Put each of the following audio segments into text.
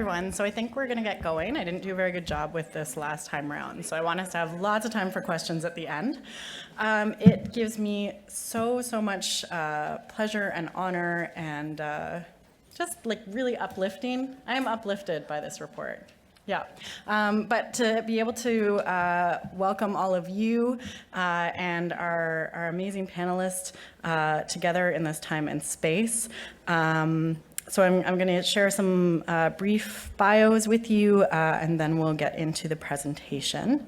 everyone. So I think we're going to get going. I didn't do a very good job with this last time around, so I want us to have lots of time for questions at the end. It gives me so much pleasure and honor and just like really uplifting. I am uplifted by this report. Yeah, but to be able to welcome all of you and our amazing panelists together in this time and space. So I'm going to share some brief bios with you, and then we'll get into the presentation.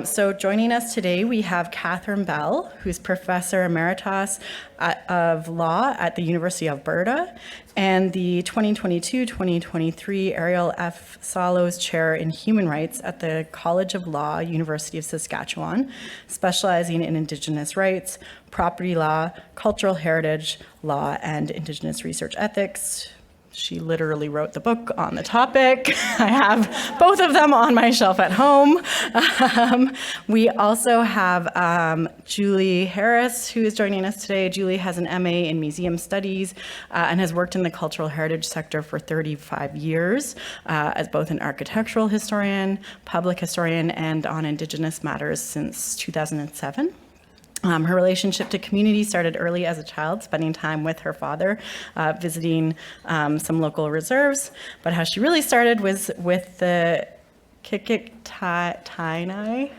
So joining us today, we have Catherine Bell, who's Professor Emeritus of Law at the University of Alberta, and the 2022-2023 Ariel F. Salos Chair in Human Rights at the College of Law, University of Saskatchewan, specializing in Indigenous rights, property law, cultural heritage law, and Indigenous research ethics. She literally wrote the book on the topic. I have both of them on my shelf at home. We also have Julie Harris, who is joining us today. Julie has an MA in Museum Studies and has worked in the cultural heritage sector for 35 years as both an architectural historian, public historian, and on Indigenous matters since 2007. Her relationship to community started early as a child, spending time with her father, visiting some local reserves. But how she really started was with the Kikitani,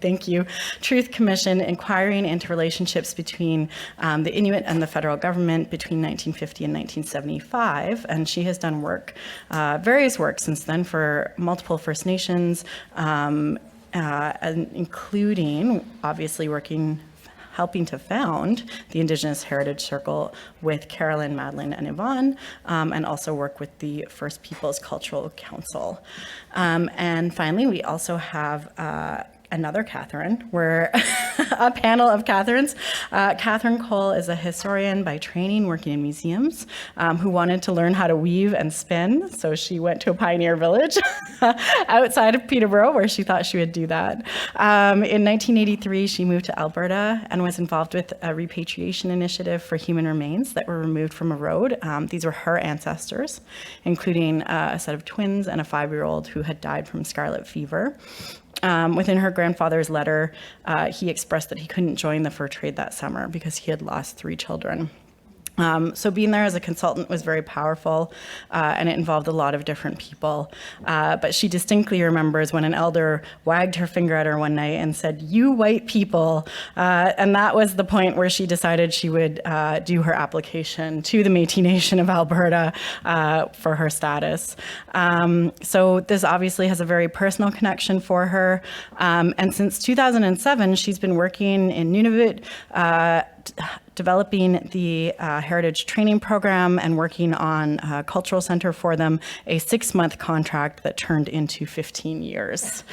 thank you, Truth Commission, inquiring into relationships between the Inuit and the federal government between 1950 and 1975. And she has done work, various work since then for multiple First Nations, and including obviously helping to found the Indigenous Heritage Circle with Carolyn, Madeline, and Yvonne, and also work with the First Peoples Cultural Council. And finally, we also have another Catherine. We're a panel of Catherines. Catherine Cole is a historian by training, working in museums, who wanted to learn how to weave and spin. So she went to a pioneer village outside of Peterborough, where she thought she would do that. In 1983, she moved to Alberta and was involved with a repatriation initiative for human remains that were removed from a road. These were her ancestors, including a set of twins and a 5-year-old who had died from scarlet fever. Within her grandfather's letter, he expressed that he couldn't join the fur trade that summer because he had lost 3 children. So being there as a consultant was very powerful, and it involved a lot of different people. But she distinctly remembers when an elder wagged her finger at her one night and said, "You white people," and that was the point where she decided she would do her application to the Métis Nation of Alberta for her status. So this obviously has a very personal connection for her. And since 2007, she's been working in Nunavut, developing the heritage training program and working on a cultural center for them, a 6-month contract that turned into 15 years.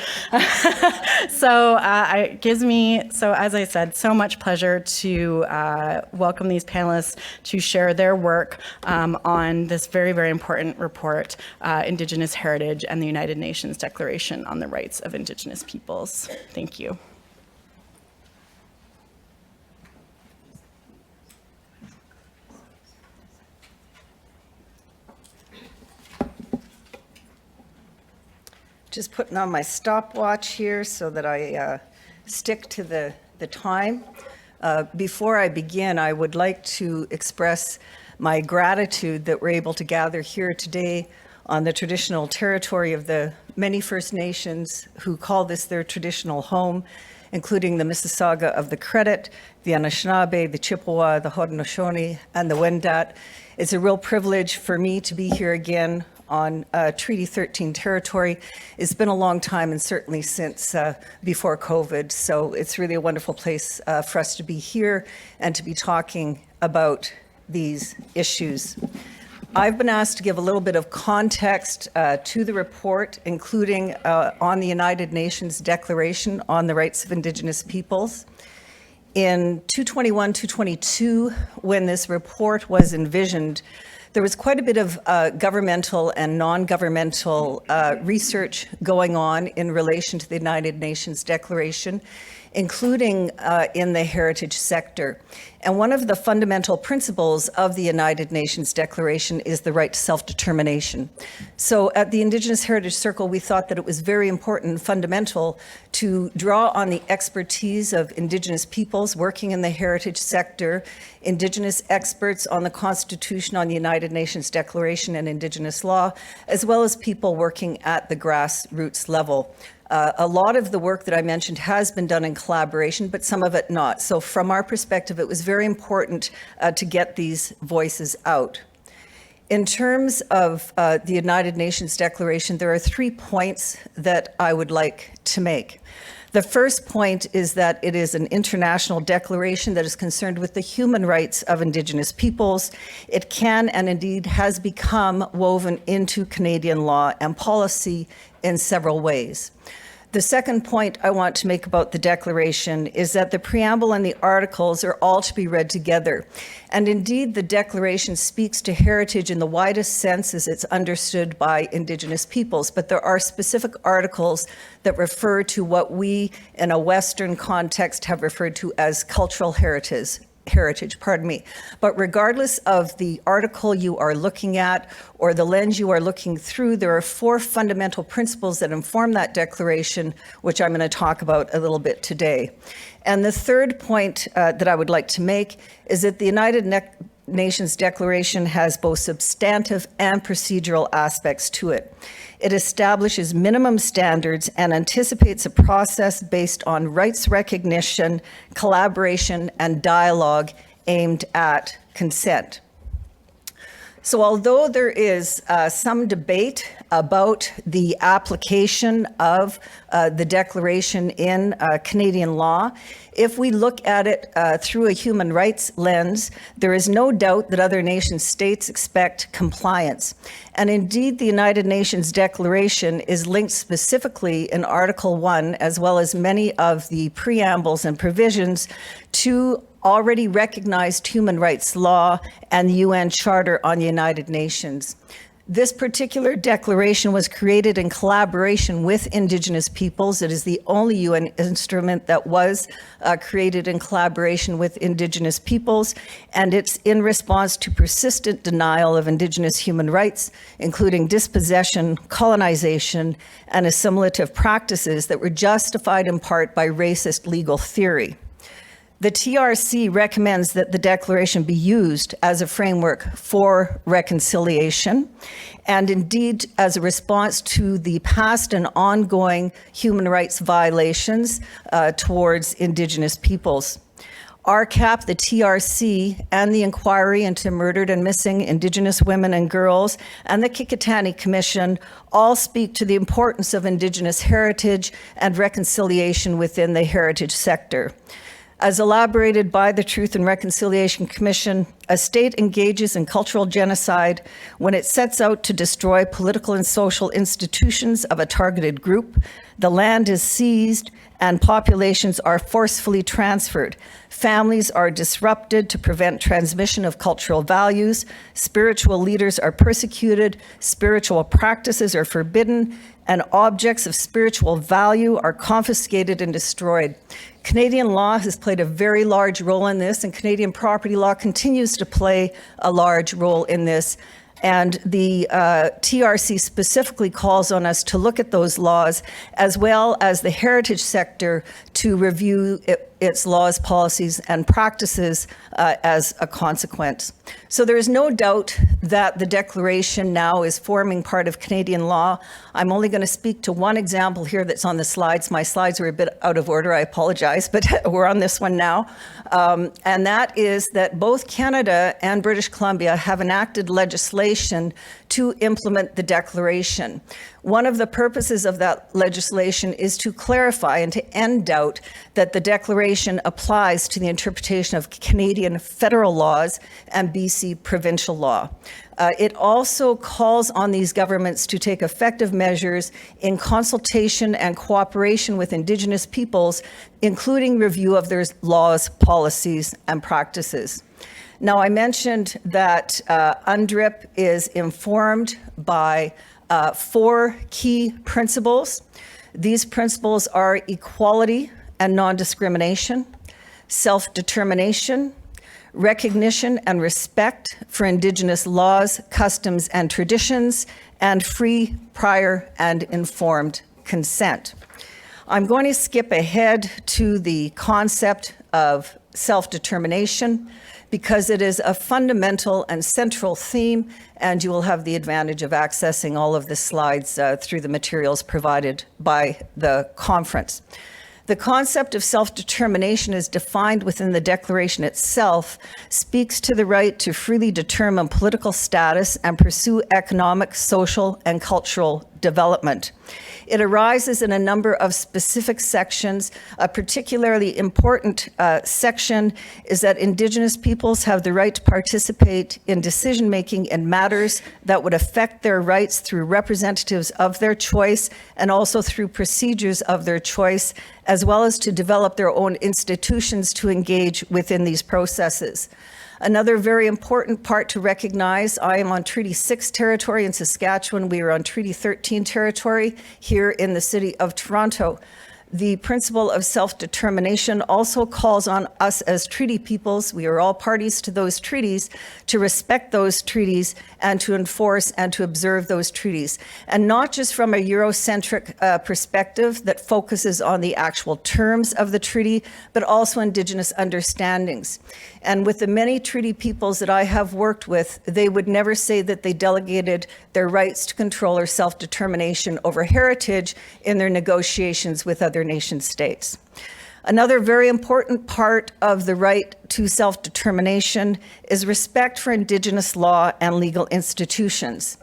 So it gives me, as I said, so much pleasure to welcome these panelists to share their work on this very, very important report, Indigenous Heritage and the United Nations Declaration on the Rights of Indigenous Peoples. Thank you. Just putting on my stopwatch here so that I stick to the time. Before I begin, I would like to express my gratitude that we're able to gather here today on the traditional territory of the many First Nations who call this their traditional home, including the Mississauga of the Credit, the Anishinaabe, the Chippewa, the Haudenosaunee, and the Wendat. It's a real privilege for me to be here again on Treaty 13 territory. It's been a long time, and certainly since before COVID, so it's really a wonderful place for us to be here and to be talking about these issues. I've been asked to give a little bit of context to the report, including on the United Nations Declaration on the Rights of Indigenous Peoples. In 221-222, when this report was envisioned, there was quite a bit of governmental and non-governmental research going on in relation to the United Nations Declaration, including in the heritage sector. And one of the fundamental principles of the United Nations Declaration is the right to self-determination. So at the Indigenous Heritage Circle, we thought that it was very important and fundamental to draw on the expertise of Indigenous peoples working in the heritage sector, Indigenous experts on the Constitution, on the United Nations Declaration and Indigenous law, as well as people working at the grassroots level. A lot of the work that I mentioned has been done in collaboration, but some of it not. So from our perspective, it was very important to get these voices out. In terms of the United Nations Declaration, there are 3 points that I would like to make. The first point is that it is an international declaration that is concerned with the human rights of Indigenous peoples. It can and indeed has become woven into Canadian law and policy in several ways. The second point I want to make about the Declaration is that the preamble and the articles are all to be read together. And indeed, the Declaration speaks to heritage in the widest sense as it's understood by Indigenous peoples, but there are specific articles that refer to what we in a Western context have referred to as cultural heritage. But regardless of the article you are looking at or the lens you are looking through, there are 4 fundamental principles that inform that declaration, which I'm going to talk about a little bit today. And the third point that I would like to make is that the United Nations Declaration has both substantive and procedural aspects to it. It establishes minimum standards and anticipates a process based on rights recognition, collaboration, and dialogue aimed at consent. So although there is some debate about the application of the Declaration in Canadian law, if we look at it through a human rights lens, there is no doubt that other nation states expect compliance. And indeed, the United Nations Declaration is linked specifically in Article 1, as well as many of the preambles and provisions, to already recognized human rights law and the UN Charter on the United Nations. This particular declaration was created in collaboration with Indigenous peoples. It is the only UN instrument that was created in collaboration with Indigenous peoples, and it's in response to persistent denial of Indigenous human rights, including dispossession, colonization, and assimilative practices that were justified in part by racist legal theory. The TRC recommends that the declaration be used as a framework for reconciliation and indeed as a response to the past and ongoing human rights violations towards Indigenous peoples. Our CAHP, the TRC, and the Inquiry into Murdered and Missing Indigenous Women and Girls, and the Kikitani Commission all speak to the importance of Indigenous heritage and reconciliation within the heritage sector. As elaborated by the Truth and Reconciliation Commission, a state engages in cultural genocide when it sets out to destroy political and social institutions of a targeted group, the land is seized, and populations are forcefully transferred. Families are disrupted to prevent transmission of cultural values, spiritual leaders are persecuted, spiritual practices are forbidden, and objects of spiritual value are confiscated and destroyed. Canadian law has played a very large role in this, and Canadian property law continues to play a large role in this. And the TRC specifically calls on us to look at those laws, as well as the heritage sector, to review its laws, policies, and practices as a consequence. So there is no doubt that the Declaration now is forming part of Canadian law. I'm only going to speak to one example here that's on the slides. My slides were a bit out of order, I apologize, but we're on this one now. And that is that both Canada and British Columbia have enacted legislation to implement the Declaration. One of the purposes of that legislation is to clarify and to end doubt that the Declaration applies to the interpretation of Canadian federal laws and BC provincial law. It also calls on these governments to take effective measures in consultation and cooperation with Indigenous peoples, including review of their laws, policies, and practices. Now, I mentioned that UNDRIP is informed by 4 key principles. These principles are equality and non-discrimination, self-determination, recognition and respect for Indigenous laws, customs, and traditions, and free, prior, and informed consent. I'm going to skip ahead to the concept of self-determination because it is a fundamental and central theme, and you will have the advantage of accessing all of the slides through the materials provided by the conference. The concept of self-determination is defined within the Declaration itself, speaks to the right to freely determine political status and pursue economic, social, and cultural development. It arises in a number of specific sections. A particularly important section is that Indigenous peoples have the right to participate in decision-making in matters that would affect their rights through representatives of their choice and also through procedures of their choice, as well as to develop their own institutions to engage within these processes. Another very important part to recognize, I am on Treaty 6 territory in Saskatchewan. We are on Treaty 13 territory here in the city of Toronto. The principle of self-determination also calls on us as treaty peoples, we are all parties to those treaties, to respect those treaties and to enforce and to observe those treaties. And not just from a Eurocentric perspective that focuses on the actual terms of the treaty, but also Indigenous understandings. And with the many treaty peoples that I have worked with, they would never say that they delegated their rights to control or self-determination over heritage in their negotiations with other nation states. Another very important part of the right to self-determination is respect for Indigenous law and legal institutions.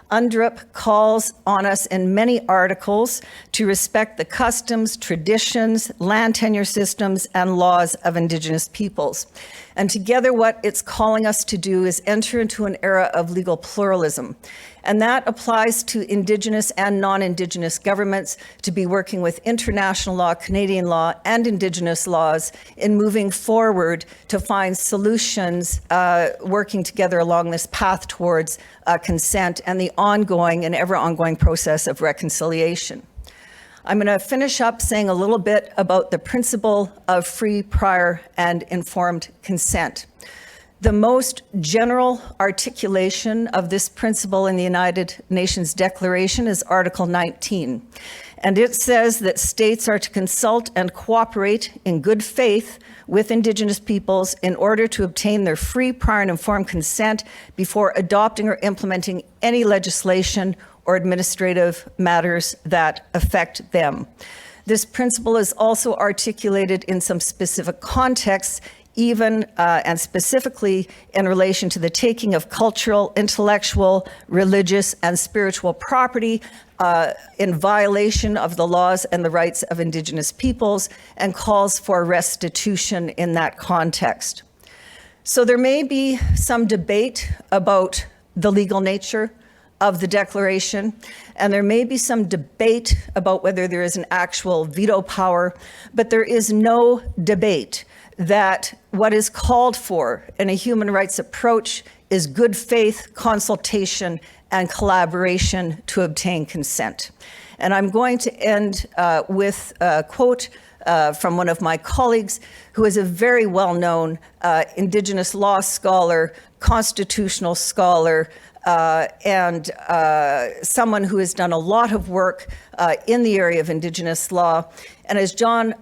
UNDRIP calls on us in many articles to respect the customs, traditions, land tenure systems, and laws of Indigenous peoples. And together, what it's calling us to do is enter into an era of legal pluralism. And that applies to Indigenous and non-Indigenous governments to be working with international law, Canadian law, and Indigenous laws in moving forward to find solutions, working together along this path towards consent and the ongoing and ever ongoing process of reconciliation. I'm going to finish up saying a little bit about the principle of free, prior, and informed consent. The most general articulation of this principle in the United Nations Declaration is Article 19. And it says that states are to consult and cooperate in good faith with Indigenous peoples in order to obtain their free, prior, and informed consent before adopting or implementing any legislation or administrative matters that affect them. This principle is also articulated in some specific contexts, even and specifically in relation to the taking of cultural, intellectual, religious, and spiritual property in violation of the laws and the rights of Indigenous peoples, and calls for restitution in that context. So there may be some debate about the legal nature of the declaration, and there may be some debate about whether there is an actual veto power, but there is no debate that what is called for in a human rights approach is good faith, consultation, and collaboration to obtain consent. And I'm going to end with a quote from one of my colleagues who is a very well-known Indigenous law scholar, constitutional scholar, and someone who has done a lot of work in the area of Indigenous law. And as John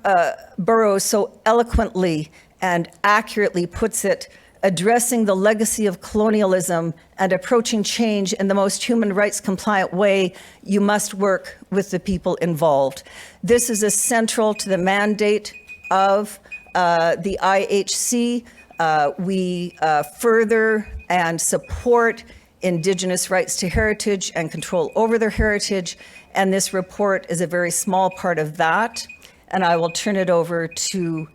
Burroughs so eloquently and accurately puts it, addressing the legacy of colonialism and approaching change in the most human rights compliant way, you must work with the people involved. This is essential to the mandate of the IHC. We further and support Indigenous rights to heritage and control over their heritage, and this report is a very small part of that. And I will turn it over to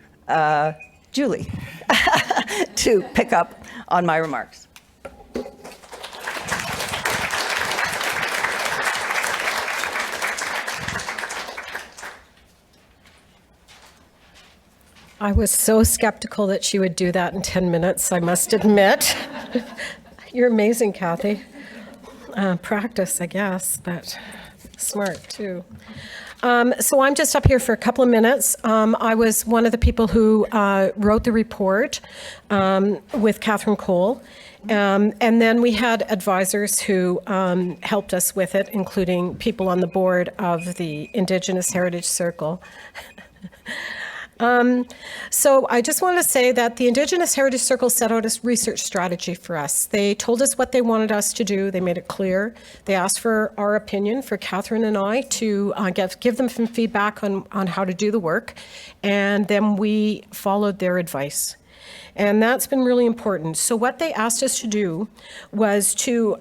Julie to pick up on my remarks. I was so skeptical that she would do that in 10 minutes, I must admit. You're amazing, Kathy. Practice, I guess, but smart too. So I'm just up here for a couple of minutes. I was one of the people who wrote the report with Catherine Cole. And then we had advisors who helped us with it, including people on the board of the Indigenous Heritage Circle. So I just want to say that the Indigenous Heritage Circle set out a research strategy for us. They told us what they wanted us to do. They made it clear. They asked for our opinion, for Catherine and I, to give them some feedback on how to do the work. And then we followed their advice. And that's been really important. So what they asked us to do was to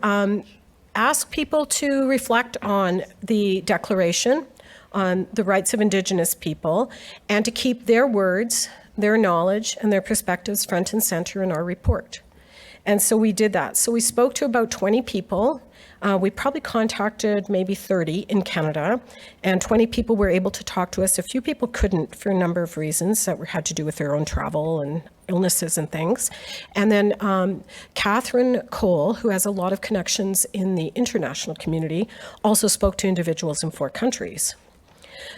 ask people to reflect on the Declaration on the rights of Indigenous people, and to keep their words, their knowledge, and their perspectives front and center in our report. And so we did that. So we spoke to about 20 people. We probably contacted maybe 30 in Canada, and 20 people were able to talk to us. A few people couldn't for a number of reasons that had to do with their own travel and illnesses and things. And then Catherine Cole, who has a lot of connections in the international community, also spoke to individuals in 4 countries.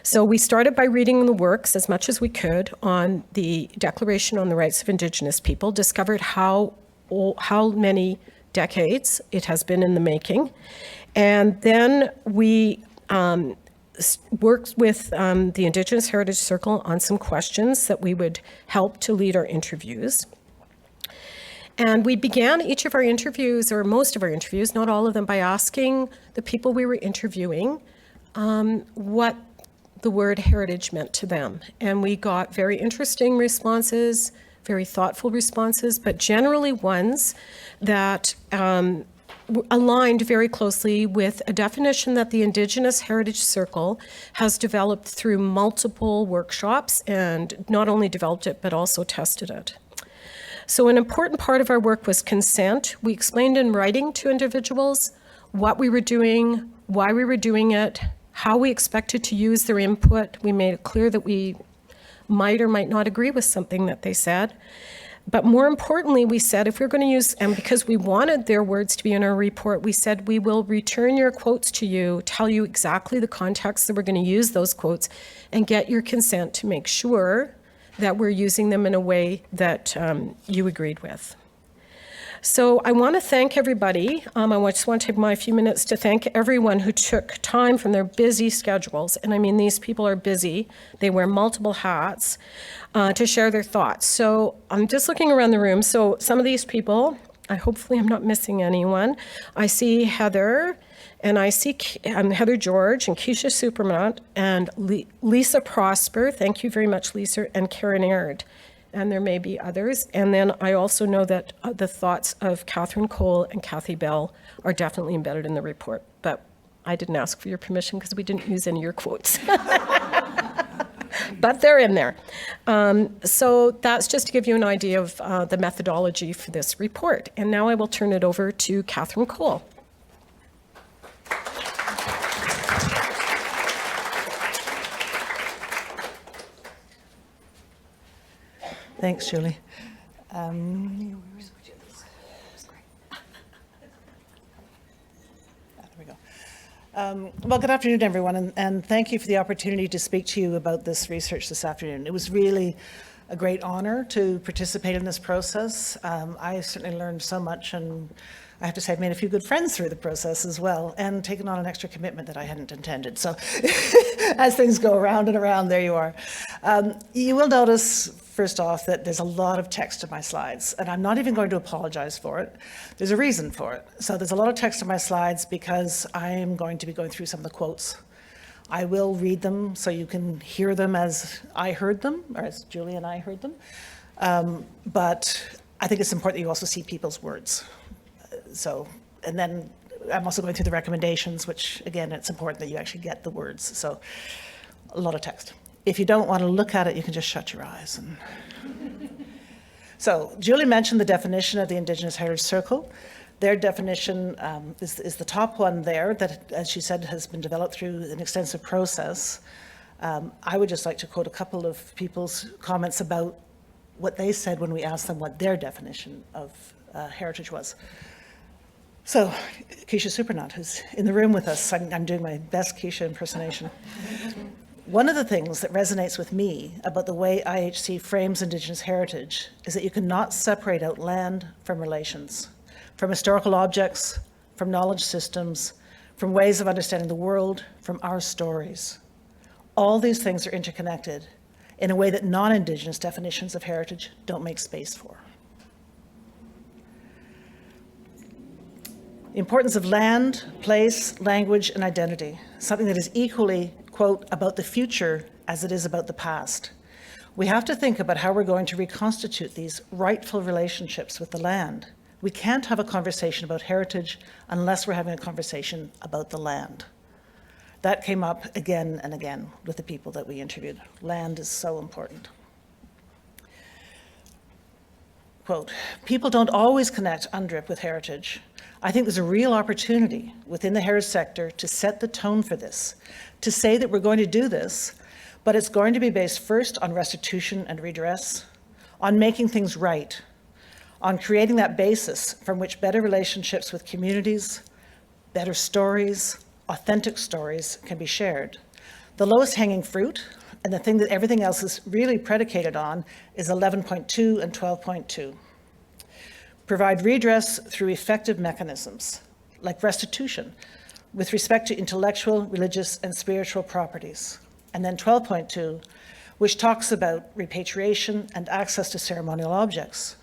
So we started by reading the works as much as we could on the Declaration on the Rights of Indigenous People, discovered how many decades it has been in the making. And then we worked with the Indigenous Heritage Circle on some questions that we would help to lead our interviews. And we began each of our interviews, or most of our interviews, not all of them, by asking the people we were interviewing what the word heritage meant to them. And we got very interesting responses, very thoughtful responses, but generally ones that aligned very closely with a definition that the Indigenous Heritage Circle has developed through multiple workshops, and not only developed it, but also tested it. So an important part of our work was consent. We explained in writing to individuals what we were doing, why we were doing it, how we expected to use their input. We made it clear that we might or might not agree with something that they said. But more importantly, we said if we're going to use, and because we wanted their words to be in our report, we said we will return your quotes to you, tell you exactly the context that we're going to use those quotes, and get your consent to make sure that we're using them in a way that you agreed with. So I want to thank everybody. I just want to take my few minutes to thank everyone who took time from their busy schedules, and I mean these people are busy, they wear multiple hats, to share their thoughts. So I'm just looking around the room. So some of these people, hopefully I'm not missing anyone. I see Heather, and I see Heather George and Keisha Supermont and Lisa Prosper. Thank you very much, Lisa, and Karen Aird. And there may be others. And then I also know that the thoughts of Catherine Cole and Kathy Bell are definitely embedded in the report. But I didn't ask for your permission because we didn't use any of your quotes. But they're in there. So that's just to give you an idea of the methodology for this report. And now I will turn it over to Catherine Cole. Thanks, Julie. Well, good afternoon, everyone, and thank you for the opportunity to speak to you about this research this afternoon. It was really a great honor to participate in this process. I certainly learned so much, and I have to say I've made a few good friends through the process as well, and taken on an extra commitment that I hadn't intended. So as things go around and around, there you are. You will notice, first off, that there's a lot of text in my slides, and I'm not even going to apologize for it. There's a reason for it. So there's a lot of text in my slides because I am going to be going through some of the quotes. I will read them so you can hear them as I heard them, or as Julie and I heard them. But I think it's important that you also see people's words. So, and then I'm also going through the recommendations, which again, it's important that you actually get the words. So a lot of text. If you don't want to look at it, you can just shut your eyes. So Julie mentioned the definition of the Indigenous Heritage Circle. Their definition is the top one there that, as she said, has been developed through an extensive process. I would just like to quote a couple of people's comments about what they said when we asked them what their definition of heritage was. So, Keisha Supernant, who's in the room with us, I'm doing my best Keisha impersonation. One of the things that resonates with me about the way IHC frames Indigenous heritage is that you cannot separate out land from relations, from historical objects, from knowledge systems, from ways of understanding the world, from our stories. All these things are interconnected in a way that non-Indigenous definitions of heritage don't make space for. The importance of land, place, language, and identity, something that is equally, quote, about the future as it is about the past. We have to think about how we're going to reconstitute these rightful relationships with the land. We can't have a conversation about heritage unless we're having a conversation about the land. That came up again and again with the people that we interviewed. Land is so important. Quote, people don't always connect UNDRIP with heritage. I think there's a real opportunity within the heritage sector to set the tone for this, to say that we're going to do this, but it's going to be based first on restitution and redress, on making things right, on creating that basis from which better relationships with communities, better stories, authentic stories can be shared. The lowest hanging fruit, and the thing that everything else is really predicated on, is 11.2 and 12.2. Provide redress through effective mechanisms, like restitution, with respect to intellectual, religious, and spiritual properties. And then 12.2, which talks about repatriation and access to ceremonial objects.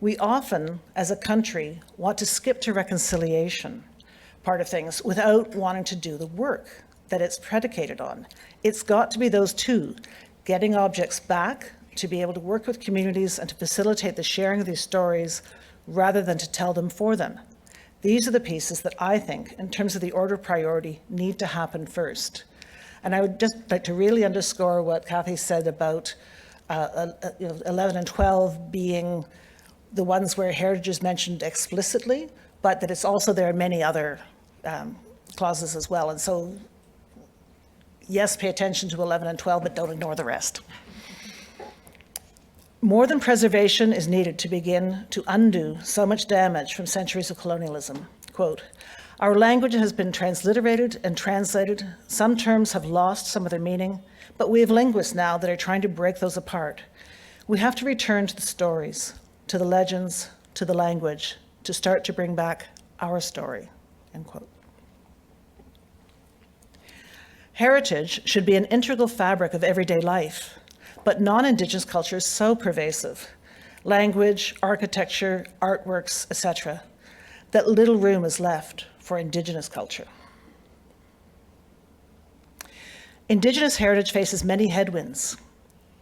We often, as a country, want to skip to reconciliation part of things without wanting to do the work that it's predicated on. It's got to be those two, getting objects back to be able to work with communities and to facilitate the sharing of these stories rather than to tell them for them. These are the pieces that I think, in terms of the order of priority, need to happen first. And I would just like to really underscore what Kathy said about 11 and 12 being the ones where heritage is mentioned explicitly, but that it's also there are many other clauses as well. And so, yes, pay attention to 11 and 12, but don't ignore the rest. More than preservation is needed to begin to undo so much damage from centuries of colonialism. Quote, our language has been transliterated and translated. Some terms have lost some of their meaning, but we have linguists now that are trying to break those apart. We have to return to the stories, to the legends, to the language, to start to bring back our story, end quote. Heritage should be an integral fabric of everyday life, but non-Indigenous culture is so pervasive, language, architecture, artworks, etc., that little room is left for Indigenous culture. Indigenous heritage faces many headwinds.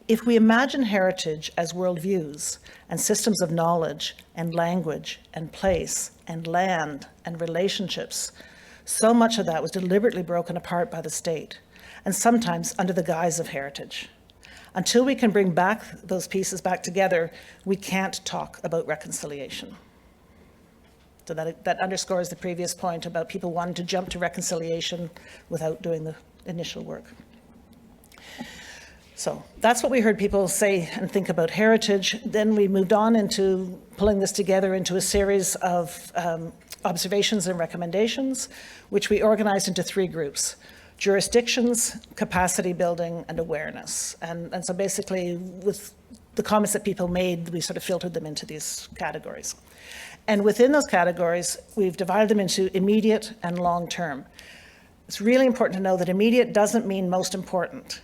If we imagine heritage as worldviews and systems of knowledge and language and place and land and relationships, so much of that was deliberately broken apart by the state, and sometimes under the guise of heritage. Until we can bring back those pieces back together, we can't talk about reconciliation. So that underscores the previous point about people wanting to jump to reconciliation without doing the initial work. So that's what we heard people say and think about heritage. Then we moved on into pulling this together into a series of observations and recommendations, which we organized into 3 groups: jurisdictions, capacity building, and awareness. And so basically, with the comments that people made, we sort of filtered them into these categories. And within those categories, we've divided them into immediate and long-term. It's really important to know that immediate doesn't mean most important.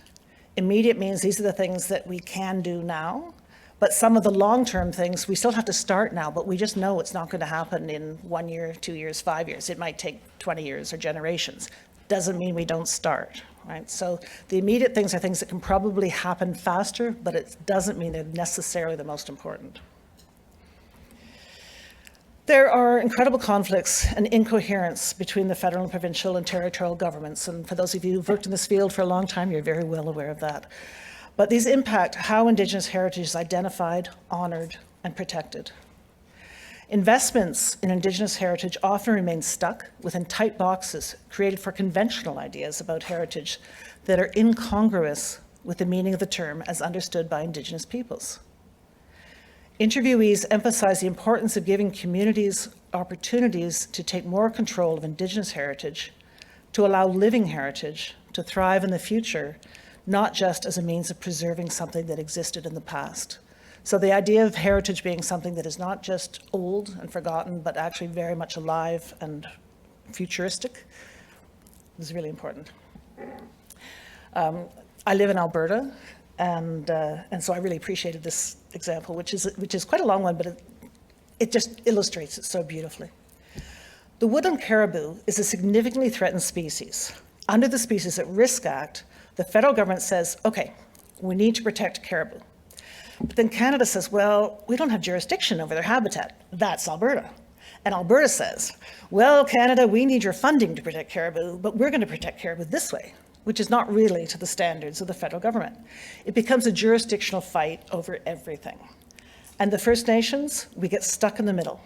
Immediate means these are the things that we can do now, but some of the long-term things we still have to start now, but we just know it's not going to happen in 1 year, 2 years, 5 years. It might take 20 years or generations. Doesn't mean we don't start, right? So the immediate things are things that can probably happen faster, but it doesn't mean they're necessarily the most important. There are incredible conflicts and incoherence between the federal and provincial and territorial governments. And for those of you who've worked in this field for a long time, you're very well aware of that. But these impact how Indigenous heritage is identified, honored, and protected. Investments in Indigenous heritage often remain stuck within tight boxes created for conventional ideas about heritage that are incongruous with the meaning of the term as understood by Indigenous peoples. Interviewees emphasize the importance of giving communities opportunities to take more control of Indigenous heritage, to allow living heritage to thrive in the future, not just as a means of preserving something that existed in the past. So the idea of heritage being something that is not just old and forgotten, but actually very much alive and futuristic is really important. I live in Alberta, and so I really appreciated this example, which is quite a long one, but it just illustrates it so beautifully. The woodland caribou is a significantly threatened species. Under the Species at Risk Act, the federal government says, okay, we need to protect caribou. But then Canada says, well, we don't have jurisdiction over their habitat. That's Alberta. And Alberta says, well, Canada, we need your funding to protect caribou, but we're going to protect caribou this way, which is not really to the standards of the federal government. It becomes a jurisdictional fight over everything. And the First Nations, we get stuck in the middle.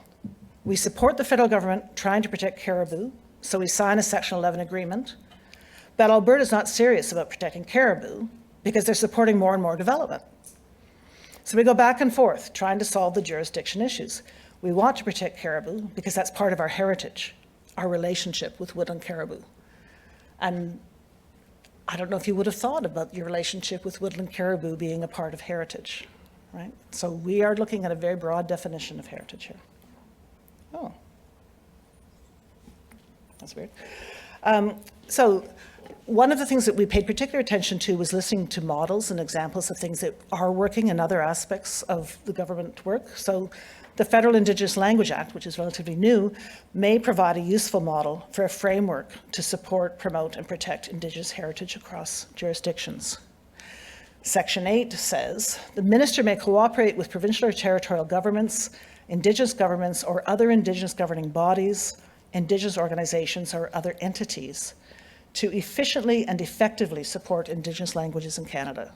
We support the federal government trying to protect caribou, so we sign a Section 11 agreement, but Alberta's not serious about protecting caribou because they're supporting more and more development. So we go back and forth trying to solve the jurisdiction issues. We want to protect caribou because that's part of our heritage, our relationship with woodland caribou. And I don't know if you would have thought about your relationship with woodland caribou being a part of heritage, right? So we are looking at a very broad definition of heritage here. Oh, that's weird. So one of the things that we paid particular attention to was listening to models and examples of things that are working in other aspects of the government work. So the Federal Indigenous Language Act, which is relatively new, may provide a useful model for a framework to support, promote, and protect Indigenous heritage across jurisdictions. Section 8 says, the minister may cooperate with provincial or territorial governments, Indigenous governments, or other Indigenous governing bodies, Indigenous organizations, or other entities to efficiently and effectively support Indigenous languages in Canada.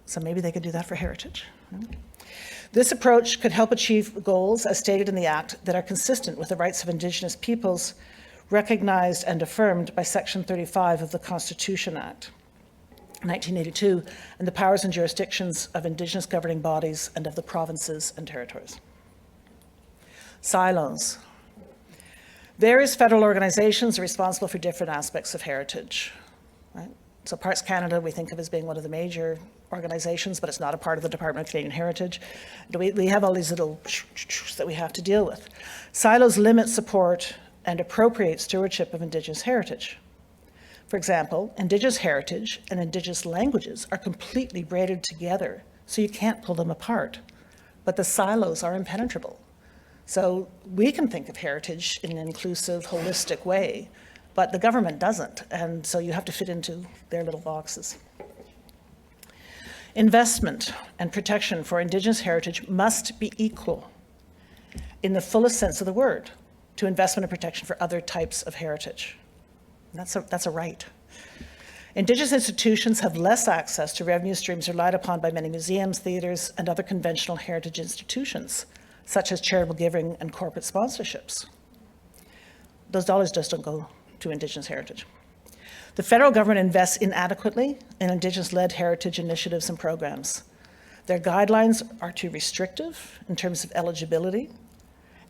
So maybe they could do that for heritage. This approach could help achieve goals, as stated in the Act, that are consistent with the rights of Indigenous peoples recognized and affirmed by Section 35 of the Constitution Act, 1982, and the powers and jurisdictions of Indigenous governing bodies and of the provinces and territories. Silos. Various federal organizations are responsible for different aspects of heritage, right? So Parks Canada we think of as being one of the major organizations, but it's not a part of the Department of Canadian Heritage. We have all these little that we have to deal with. Silos limit support and appropriate stewardship of Indigenous heritage. For example, Indigenous heritage and Indigenous languages are completely braided together, so you can't pull them apart, but the silos are impenetrable. So we can think of heritage in an inclusive, holistic way, but the government doesn't, and so you have to fit into their little boxes. Investment and protection for Indigenous heritage must be equal in the fullest sense of the word to investment and protection for other types of heritage. That's a right. Indigenous institutions have less access to revenue streams relied upon by many museums, theatres, and other conventional heritage institutions, such as charitable giving and corporate sponsorships. Those dollars just don't go to Indigenous heritage. The federal government invests inadequately in Indigenous-led heritage initiatives and programs. Their guidelines are too restrictive in terms of eligibility,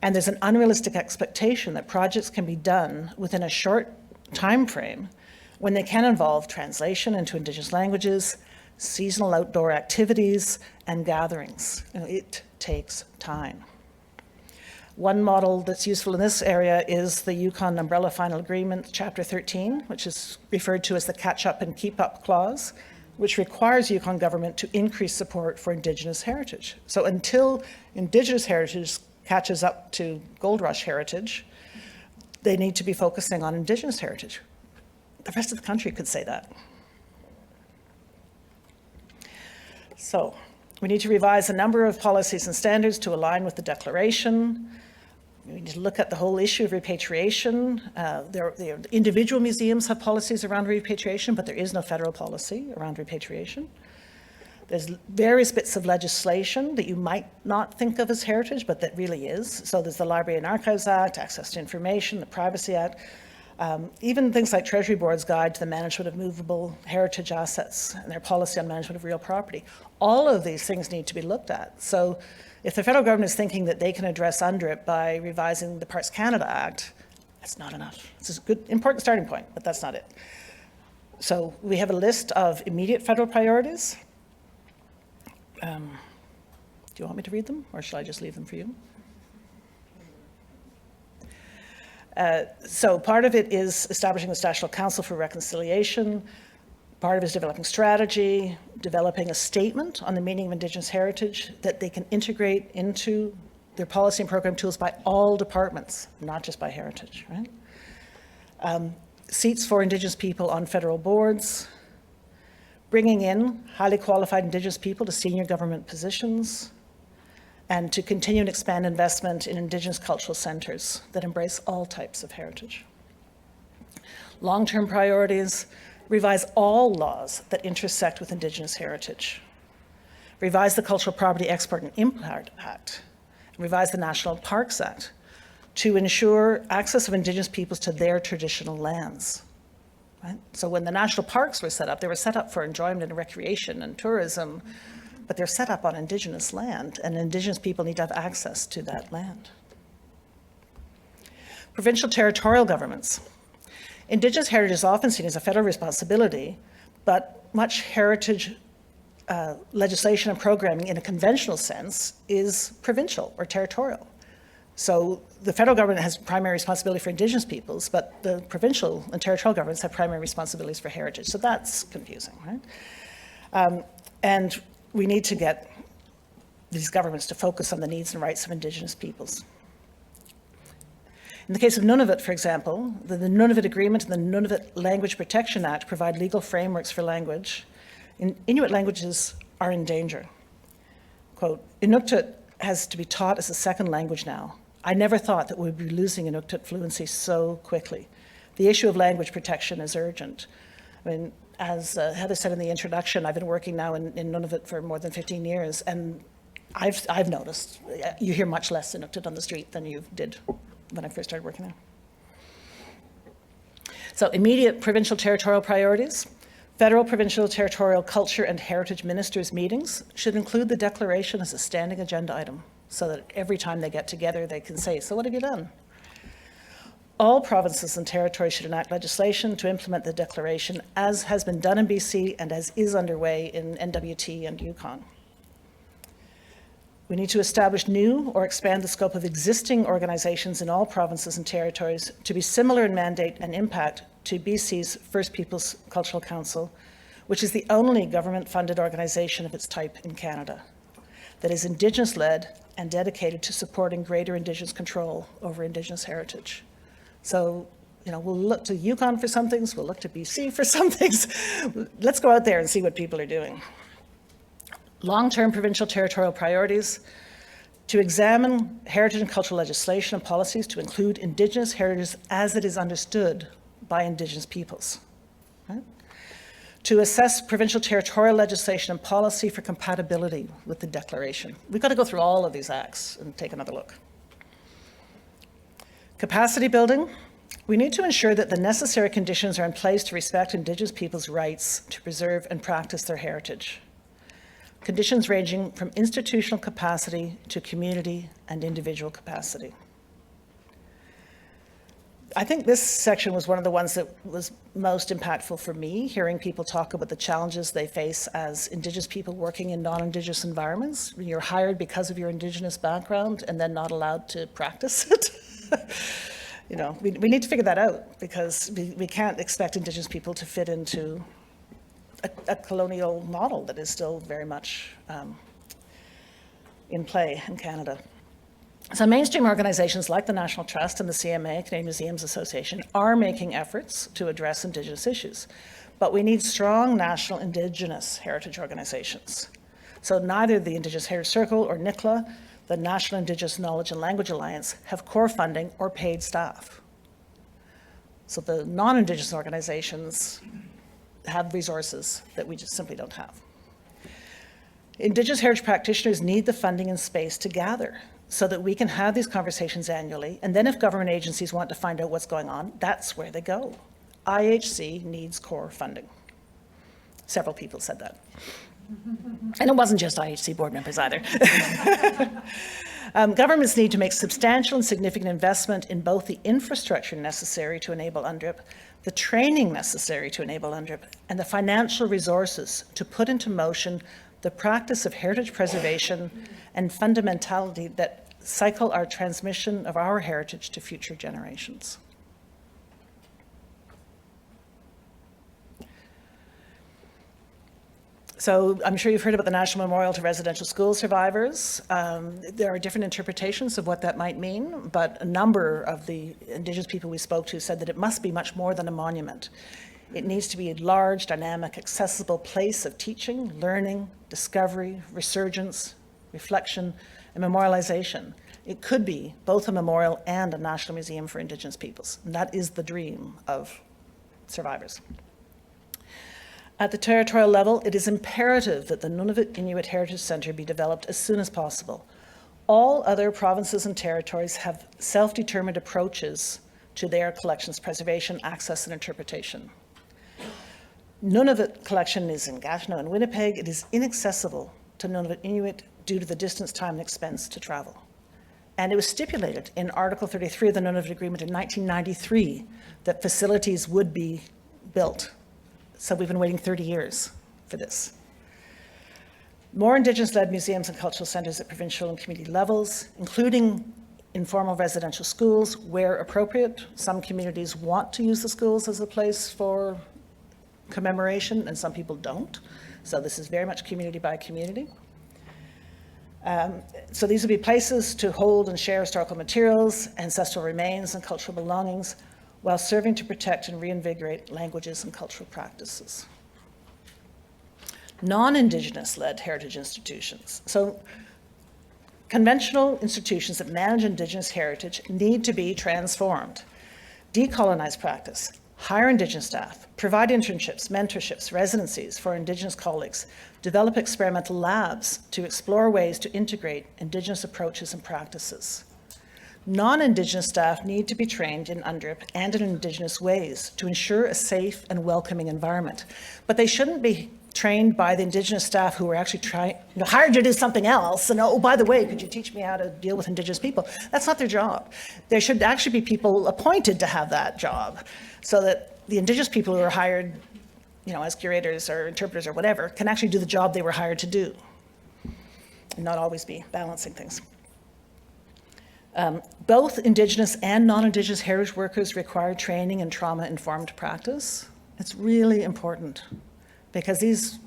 and there's an unrealistic expectation that projects can be done within a short time frame when they can involve translation into Indigenous languages, seasonal outdoor activities, and gatherings. It takes time. One model that's useful in this area is the Yukon Umbrella Final Agreement, Chapter 13, which is referred to as the Catch Up and Keep Up Clause, which requires Yukon government to increase support for Indigenous heritage. So until Indigenous heritage catches up to Gold Rush heritage, they need to be focusing on Indigenous heritage. The rest of the country could say that. So we need to revise a number of policies and standards to align with the Declaration. We need to look at the whole issue of repatriation. The individual museums have policies around repatriation, but there is no federal policy around repatriation. There's various bits of legislation that you might not think of as heritage, but that really is. So there's the Library and Archives Act, Access to Information, the Privacy Act. Even things like Treasury Board's Guide to the Management of Movable Heritage Assets and their policy on management of real property. All of these things need to be looked at. So if the federal government is thinking that they can address UNDRIP by revising the Parks Canada Act, that's not enough. It's a good, important starting point, but that's not it. So we have a list of immediate federal priorities. Do you want me to read them, or shall I just leave them for you? So part of it is establishing the National Council for Reconciliation. Part of it is developing strategy, developing a statement on the meaning of Indigenous heritage that they can integrate into their policy and program tools by all departments, not just by heritage, right? Seats for Indigenous people on federal boards, bringing in highly qualified Indigenous people to senior government positions, and to continue and expand investment in Indigenous cultural centres that embrace all types of heritage. Long-term priorities: revise all laws that intersect with Indigenous heritage, revise the Cultural Property Export and Import Act, and revise the National Parks Act to ensure access of Indigenous peoples to their traditional lands. Right? So when the national parks were set up, they were set up for enjoyment and recreation and tourism, but they're set up on Indigenous land, and Indigenous people need to have access to that land. Provincial territorial governments. Indigenous heritage is often seen as a federal responsibility, but much heritage legislation and programming in a conventional sense is provincial or territorial. So the federal government has primary responsibility for Indigenous peoples, but the provincial and territorial governments have primary responsibilities for heritage. So that's confusing, right? And we need to get these governments to focus on the needs and rights of Indigenous peoples. In the case of Nunavut, for example, the Nunavut Agreement and the Nunavut Language Protection Act provide legal frameworks for language. Inuit languages are in danger. Quote, Inuktitut has to be taught as a second language now. I never thought that we'd be losing Inuktitut fluency so quickly. The issue of language protection is urgent. I mean, as Heather said in the introduction, I've been working now in Nunavut for more than 15 years, and I've noticed you hear much less Inuktitut on the street than you did when I first started working there. So immediate provincial territorial priorities. Federal, provincial, territorial culture and heritage ministers' meetings should include the declaration as a standing agenda item so that every time they get together they can say, so what have you done? All provinces and territories should enact legislation to implement the declaration, as has been done in BC and as is underway in NWT and Yukon. We need to establish new or expand the scope of existing organizations in all provinces and territories to be similar in mandate and impact to BC's First Peoples Cultural Council, which is the only government-funded organization of its type in Canada that is Indigenous-led and dedicated to supporting greater Indigenous control over Indigenous heritage. So, you know, we'll look to Yukon for some things, we'll look to BC for some things. Let's go out there and see what people are doing. Long-term provincial territorial priorities: to examine heritage and cultural legislation and policies to include Indigenous heritage as it is understood by Indigenous peoples. Right? To assess provincial territorial legislation and policy for compatibility with the declaration. We've got to go through all of these acts and take another look. Capacity building. We need to ensure that the necessary conditions are in place to respect Indigenous peoples' rights to preserve and practice their heritage. Conditions ranging from institutional capacity to community and individual capacity. I think this section was one of the ones that was most impactful for me, hearing people talk about the challenges they face as Indigenous people working in non-Indigenous environments. You're hired because of your Indigenous background and then not allowed to practice it. You know, we need to figure that out, because we can't expect Indigenous people to fit into a colonial model that is still very much in play in Canada. So mainstream organizations like the National Trust and the CMA, Canadian Museums Association, are making efforts to address Indigenous issues, but we need strong national Indigenous heritage organizations. So neither the Indigenous Heritage Circle or NICLA, the National Indigenous Knowledge and Language Alliance, have core funding or paid staff. So the non-Indigenous organizations have resources that we just simply don't have. Indigenous heritage practitioners need the funding and space to gather. so that we can have these conversations annually. And then if government agencies want to find out what's going on, that's where they go. IHC needs core funding. Several people said that. And it wasn't just IHC board members either. Governments need to make substantial and significant investment in both the infrastructure necessary to enable UNDRIP, the training necessary to enable UNDRIP, and the financial resources to put into motion the practice of heritage preservation and fundamentality that cycle our transmission of our heritage to future generations. So I'm sure you've heard about the National Memorial to Residential School Survivors. There are different interpretations of what that might mean, but a number of the Indigenous people we spoke to said that it must be much more than a monument. It needs to be a large, dynamic, accessible place of teaching, learning, discovery, resurgence, reflection, and memorialization. It could be both a memorial and a national museum for Indigenous peoples. And that is the dream of survivors. At the territorial level, it is imperative that the Nunavut Inuit Heritage Centre be developed as soon as possible. All other provinces and territories have self-determined approaches to their collections preservation, access, and interpretation. Nunavut collection is in Gatineau and Winnipeg. It is inaccessible to Nunavut Inuit due to the distance, time, and expense to travel. And it was stipulated in Article 33 of the Nunavut Agreement in 1993 that facilities would be built. So we've been waiting 30 years for this. More Indigenous-led museums and cultural centres at provincial and community levels, including informal residential schools where appropriate. Some communities want to use the schools as a place for commemoration, and some people don't. So this is very much community by community. So these would be places to hold and share historical materials, ancestral remains, and cultural belongings, while serving to protect and reinvigorate languages and cultural practices. Non-Indigenous-led heritage institutions. So conventional institutions that manage Indigenous heritage need to be transformed. Decolonize practice, hire Indigenous staff, provide internships, mentorships, residencies for Indigenous colleagues, develop experimental labs to explore ways to integrate Indigenous approaches and practices. Non-Indigenous staff need to be trained in UNDRIP and in Indigenous ways to ensure a safe and welcoming environment. But they shouldn't be trained by the Indigenous staff who are actually hired to do something else. And oh, by the way, could you teach me how to deal with Indigenous people? That's not their job. There should actually be people appointed to have that job so that the Indigenous people who are hired, as curators or interpreters or whatever, can actually do the job they were hired to do and not always be balancing things. Both Indigenous and non-Indigenous heritage workers require training and trauma-informed practice. It's really important because these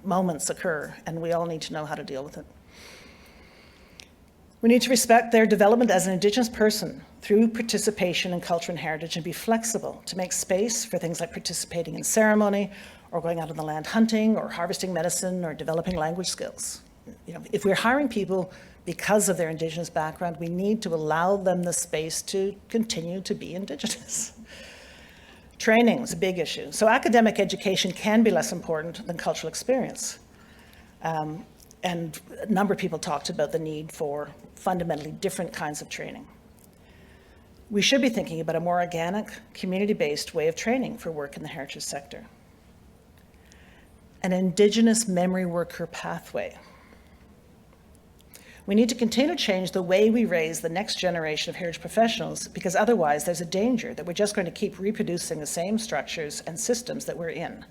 moments occur and we all need to know how to deal with it. We need to respect their development as an Indigenous person through participation in culture and heritage and be flexible to make space for things like participating in ceremony or going out on the land hunting or harvesting medicine or developing language skills. If we're hiring people because of their Indigenous background, we need to allow them the space to continue to be Indigenous. Training is a big issue. So academic education can be less important than cultural experience. And a number of people talked about the need for fundamentally different kinds of training. We should be thinking about a more organic, community-based way of training for work in the heritage sector. An Indigenous memory worker pathway. We need to continue to change the way we raise the next generation of heritage professionals because otherwise there's a danger that we're just going to keep reproducing the same structures and systems that we're in.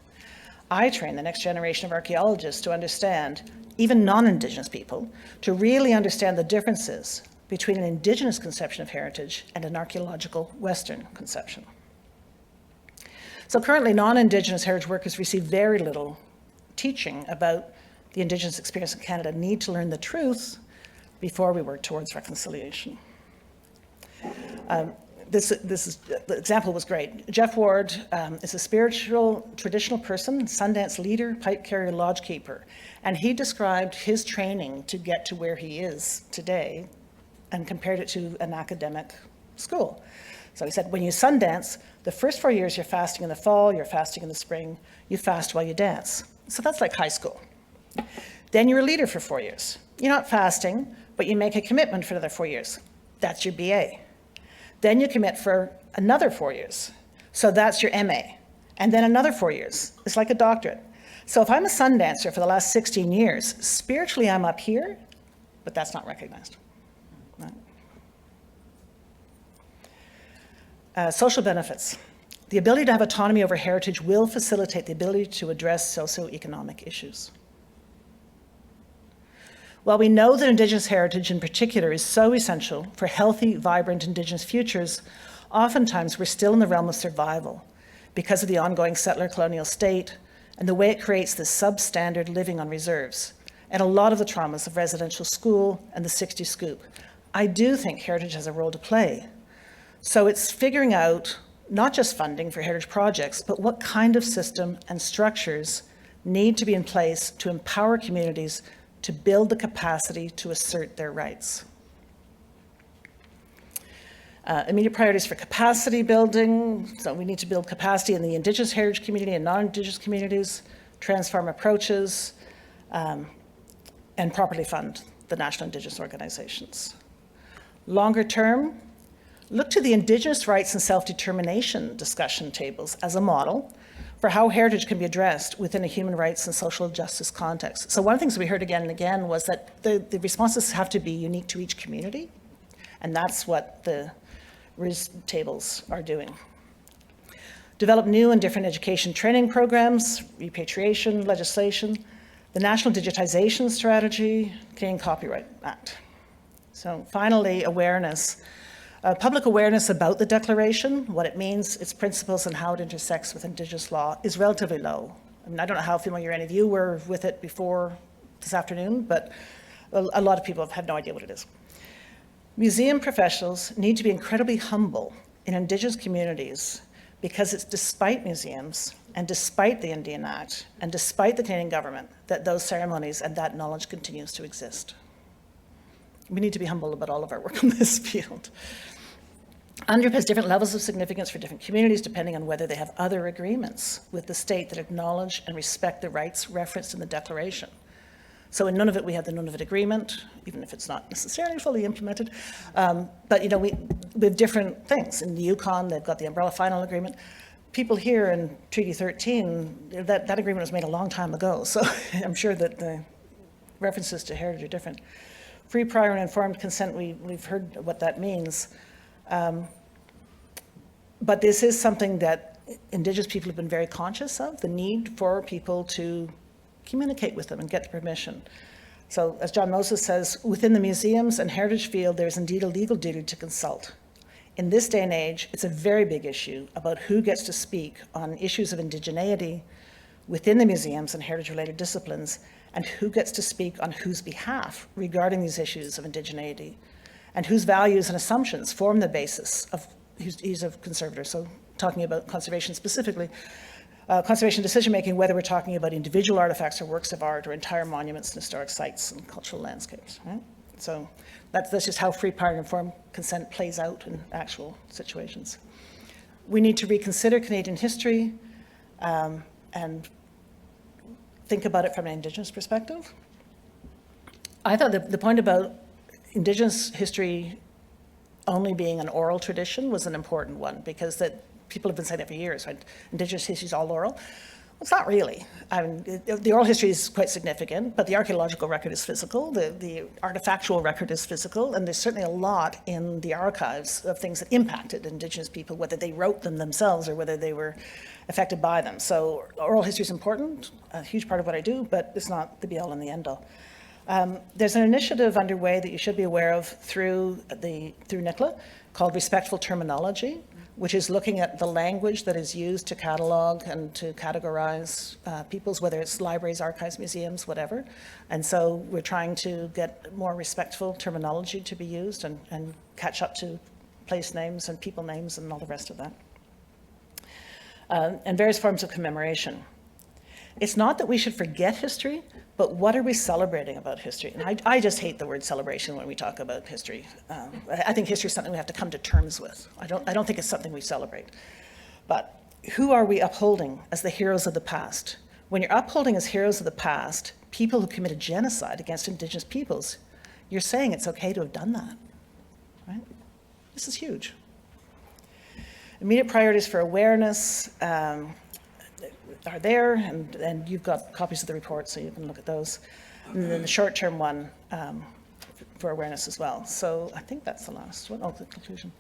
I train the next generation of archaeologists to understand, even non-Indigenous people, to really understand the differences between an Indigenous conception of heritage and an archaeological Western conception. So currently, non-Indigenous heritage workers receive very little teaching about the Indigenous experience in Canada, need to learn the truth before we work towards reconciliation. The example was great. Jeff Ward is a spiritual, traditional person, Sundance leader, pipe carrier, lodge keeper, and he described his training to get to where he is today and compared it to an academic school. So he said, when you Sundance, the first 4 years you're fasting in the fall, you're fasting in the spring, you fast while you dance. So that's like high school. Then you're a leader for 4 years. You're not fasting, but you make a commitment for another 4 years. That's your BA. Then you commit for another 4 years. So that's your MA. And then another 4 years. It's like a doctorate. So if I'm a sun dancer for the last 16 years, spiritually I'm up here, but that's not recognized. Right? Social benefits. The ability to have autonomy over heritage will facilitate the ability to address socioeconomic issues. While we know that Indigenous heritage in particular is so essential for healthy, vibrant Indigenous futures, oftentimes we're still in the realm of survival because of the ongoing settler colonial state and the way it creates this substandard living on reserves and a lot of the traumas of residential school and the 60 scoop. I do think heritage has a role to play. So it's figuring out not just funding for heritage projects, but what kind of system and structures need to be in place to empower communities to build the capacity to assert their rights. Immediate priorities for capacity building. So we need to build capacity in the Indigenous heritage community and non-Indigenous communities, transform approaches, and properly fund the national Indigenous organizations. Longer term, look to the Indigenous rights and self-determination discussion tables as a model for how heritage can be addressed within a human rights and social justice context. So one of the things we heard again and again was that the responses have to be unique to each community, and that's what the RIS tables are doing. Develop new and different education training programs, repatriation legislation, the National Digitization Strategy, Canadian Copyright Act. So finally, awareness. Public awareness about the Declaration, what it means, its principles, and how it intersects with Indigenous law is relatively low. I mean, I don't know how familiar any of you were with it before this afternoon, but a lot of people have no idea what it is. Museum professionals need to be incredibly humble in Indigenous communities because it's despite museums and despite the Indian Act and despite the Canadian government that those ceremonies and that knowledge continues to exist. We need to be humble about all of our work in this field. UNDRIP has different levels of significance for different communities depending on whether they have other agreements with the state that acknowledge and respect the rights referenced in the Declaration. So in Nunavut, we have the Nunavut Agreement, even if it's not necessarily fully implemented. But you know, we have different things. In the Yukon, they've got the Umbrella Final Agreement. People here in Treaty 13, that agreement was made a long time ago. So I'm sure that the references to heritage are different. Free, prior, and informed consent, we've heard what that means. But this is something that Indigenous people have been very conscious of, the need for people to communicate with them and get the permission. So as John Moses says, within the museums and heritage field, there's indeed a legal duty to consult. In this day and age, it's a very big issue about who gets to speak on issues of indigeneity within the museums and heritage-related disciplines, and who gets to speak on whose behalf regarding these issues of indigeneity, and whose values and assumptions form the basis of who's a conservator. So talking about conservation specifically, conservation decision-making, whether we're talking about individual artifacts or works of art or entire monuments and historic sites and cultural landscapes, right? So that's just how free, prior, and informed consent plays out in actual situations. We need to reconsider Canadian history and think about it from an Indigenous perspective. I thought the point about Indigenous history only being an oral tradition was an important one, because that people have been saying that for years, right? Indigenous history is all oral. Well, it's not really. I mean, the oral history is quite significant, but the archaeological record is physical, the artifactual record is physical, and there's certainly a lot in the archives of things that impacted Indigenous people, whether they wrote them themselves or whether they were affected by them. So oral history is important, a huge part of what I do, but it's not the be-all and the end-all. There's an initiative underway that you should be aware of through NICLA called Respectful Terminology, which is looking at the language that is used to catalog and to categorize peoples, whether it's libraries, archives, museums, whatever. And so we're trying to get more respectful terminology to be used and catch up to place names and people names and all the rest of that. And various forms of commemoration. It's not that we should forget history, but what are we celebrating about history? And I just hate the word celebration when we talk about history. I think history is something we have to come to terms with. I don't think it's something we celebrate. But who are we upholding as the heroes of the past? When you're upholding as heroes of the past, people who committed genocide against Indigenous peoples, You're saying it's okay to have done that, right? This is huge. Immediate priorities for awareness are there, and you've got copies of the report, so you can look at those. And then the short-term one for awareness as well. So I think that's the last one. Oh, the conclusion.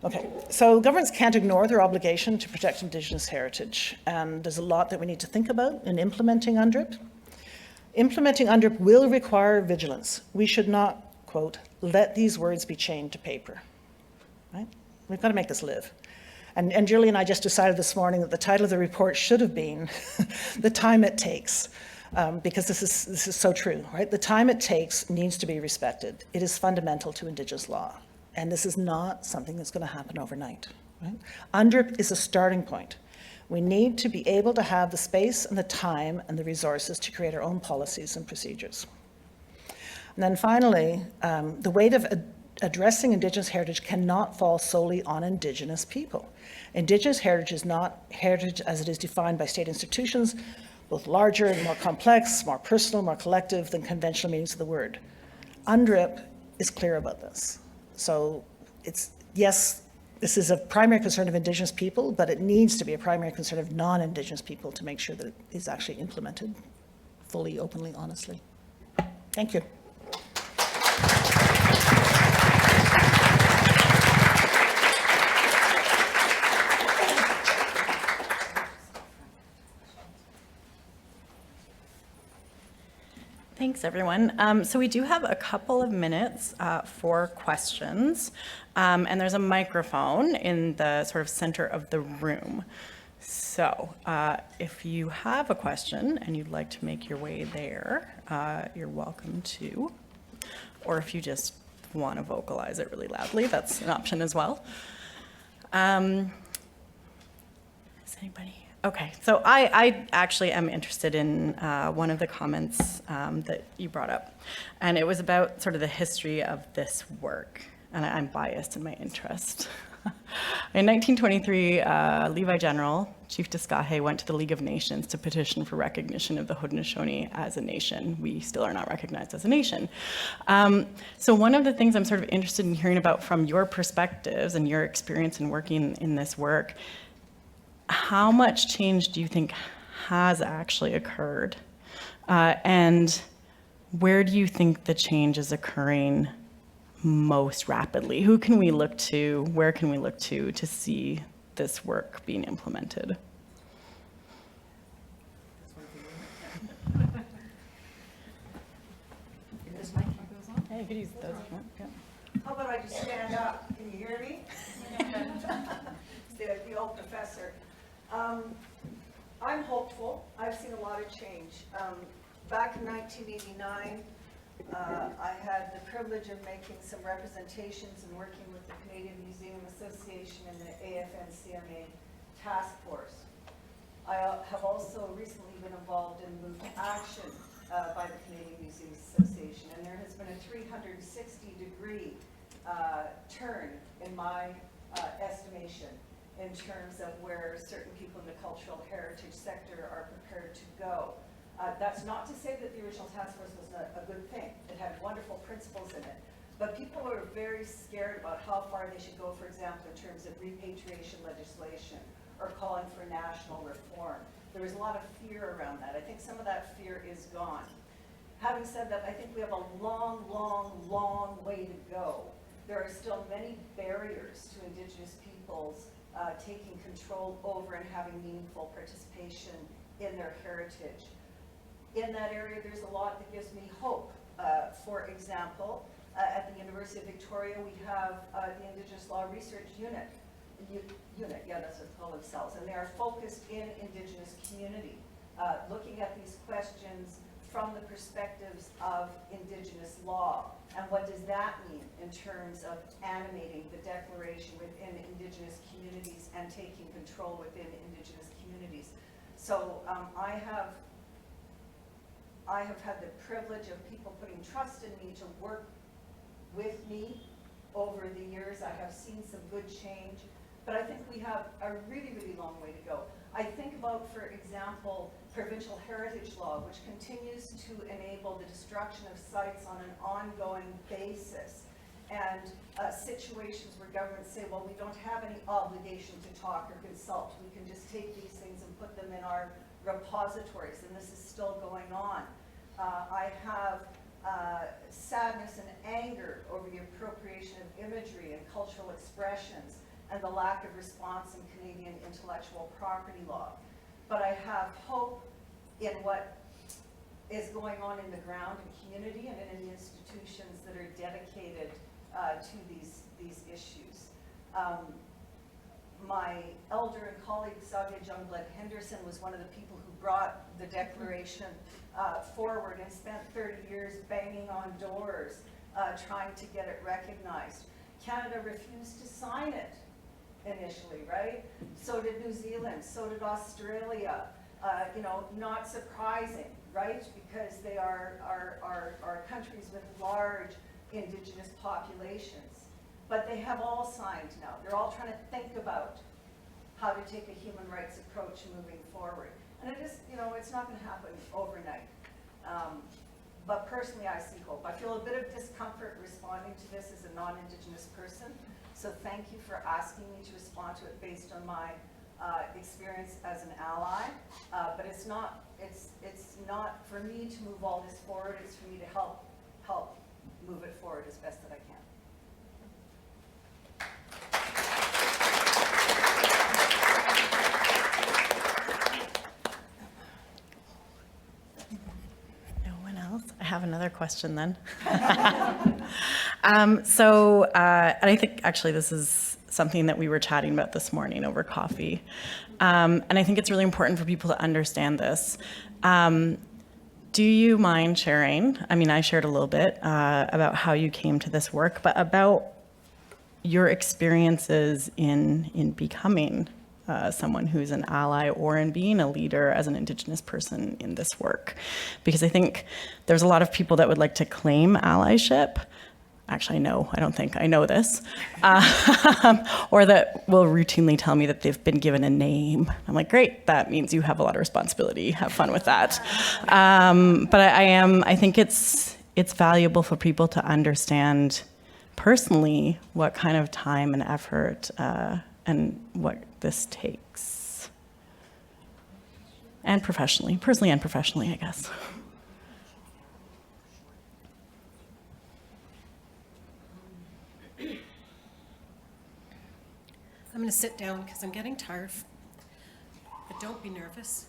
Okay, so governments can't ignore their obligation to protect Indigenous heritage, and there's a lot that we need to think about in implementing UNDRIP. Implementing UNDRIP will require vigilance. We should not, quote, let these words be chained to paper, right? We've got to make this live. And Julie and I just decided this morning that the title of the report should have been The Time It Takes, because this is so true, right? The time it takes needs to be respected. It is fundamental to Indigenous law. And this is not something that's going to happen overnight, right? UNDRIP is a starting point. We need to be able to have the space and the time and the resources to create our own policies and procedures. And then finally, the weight of addressing Indigenous heritage cannot fall solely on Indigenous people. Indigenous heritage is not heritage as it is defined by state institutions, both larger and more complex, more personal, more collective than conventional meanings of the word. UNDRIP is clear about this. So it's, yes, this is a primary concern of Indigenous people, but it needs to be a primary concern of non-Indigenous people to make sure that it is actually implemented fully, openly, honestly. Thank you. Thanks, everyone. So we do have a couple of minutes for questions, and there's a microphone in the sort of center of the room. So if you have a question and you'd like to make your way there, you're welcome to. Or if you just want to vocalize it really loudly, that's an option as well. Is anybody? Okay, so I actually am interested in one of the comments that you brought up, and it was about sort of the history of this work, and I'm biased in my interest. In 1923, Levi General, Chief Discahe, went to the League of Nations to petition for recognition of the Haudenosaunee as a nation. We still are not recognized as a nation. So one of the things I'm sort of interested in hearing about from your perspectives and your experience in working in this work, how much change do you think has actually occurred? And where do you think the change is occurring most rapidly? Who can we look to? Where can we look to see this work being implemented? Hey, you could use those if you want. Yeah. How about I just stand up? Can you hear me? The old professor. I'm hopeful. I've seen a lot of change. Back in 1989, I had the privilege of making some representations and working with the Canadian Museum Association and the AFN-CMA task force. I have also recently been involved in Move to Action by the Canadian Museum Association, and there has been a 360-degree turn in my estimation in terms of where certain people in the cultural heritage sector are prepared to go. That's not to say that the original task force was not a good thing. It had wonderful principles in it. But people were very scared about how far they should go, for example, in terms of repatriation legislation or calling for national reform. There was a lot of fear around that. I think some of that fear is gone. Having said that, I think we have a long, long, long way to go. There are still many barriers to Indigenous peoples taking control over and having meaningful participation in their heritage. In that area, there's a lot that gives me hope. For example, at the University of Victoria, we have the Indigenous Law Research Unit. Yeah, that's what they call themselves. And they are focused in Indigenous community, looking at these questions from the perspectives of Indigenous law. And what does that mean in terms of animating the declaration within Indigenous communities and taking control within Indigenous communities? So I have had the privilege of people putting trust in me to work with me over the years. I have seen some good change. but I think we have a really, really long way to go. I think about, for example, provincial heritage law, which continues to enable the destruction of sites on an ongoing basis, and situations where governments say, well, we don't have any obligation to talk or consult. We can just take these things and put them in our repositories, and this is still going on. I have sadness and anger over the appropriation of imagery and cultural expressions and the lack of response in Canadian intellectual property law. But I have hope in what is going on in the ground in community and in the institutions that are dedicated to these issues. My elder and colleague, Savia Youngblood Henderson, was one of the people who brought the declaration forward and spent 30 years banging on doors, trying to get it recognized. Canada refused to sign it initially, right? So did New Zealand, so did Australia. You know, not surprising, right? Because they are countries with large Indigenous populations. But they have all signed now. They're all trying to think about how to take a human rights approach moving forward. And it is, you know, it's not going to happen overnight. But personally, I see hope. I feel a bit of discomfort responding to this as a non-Indigenous person. So thank you for asking me to respond to it based on my experience as an ally. But it's not for me to move all this forward. It's for me to help move it forward as best that I can. I have another question then. And I think actually this is something that we were chatting about this morning over coffee. And I think it's really important for people to understand this. Do you mind sharing, I mean, I shared a little bit about how you came to this work, but about your experiences in becoming someone who's an ally or in being a leader as an Indigenous person in this work. Because I think there's a lot of people that would like to claim allyship. Actually, no, I don't think I know this. Or that will routinely tell me that they've been given a name. I'm like, great, that means you have a lot of responsibility. Have fun with that. But I think it's valuable for people to understand personally what kind of time and effort and what this takes. And professionally, personally and professionally, I guess. I'm going to sit down because I'm getting tired, but don't be nervous.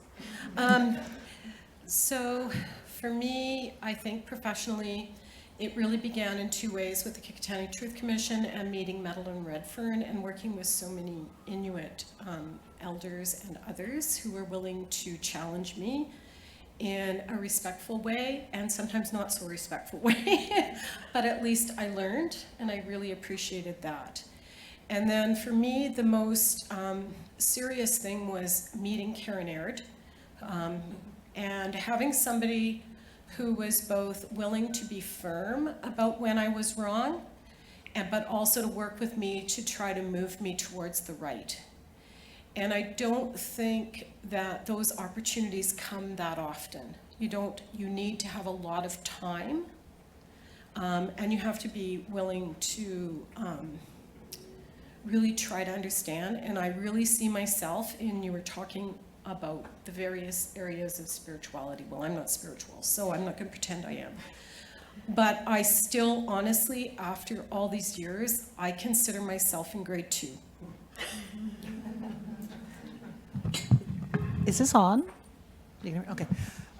So for me, I think professionally, it really began in two ways, with the Kikitani Truth Commission and meeting Madeline Redfern and working with so many Inuit elders and others who were willing to challenge me in a respectful way, and sometimes not so respectful way, but at least I learned, and I really appreciated that. And then for me, the most serious thing was meeting Karen Aird and having somebody who was both willing to be firm about when I was wrong, but also to work with me to try to move me towards the right. And I don't think that those opportunities come that often. You need to have a lot of time, and you have to be willing to really try to understand. And I really see myself you were talking about the various areas of spirituality. Well, I'm not spiritual, so I'm not going to pretend I am. But I still, honestly, after all these years, I consider myself in grade 2. Is this on? Okay.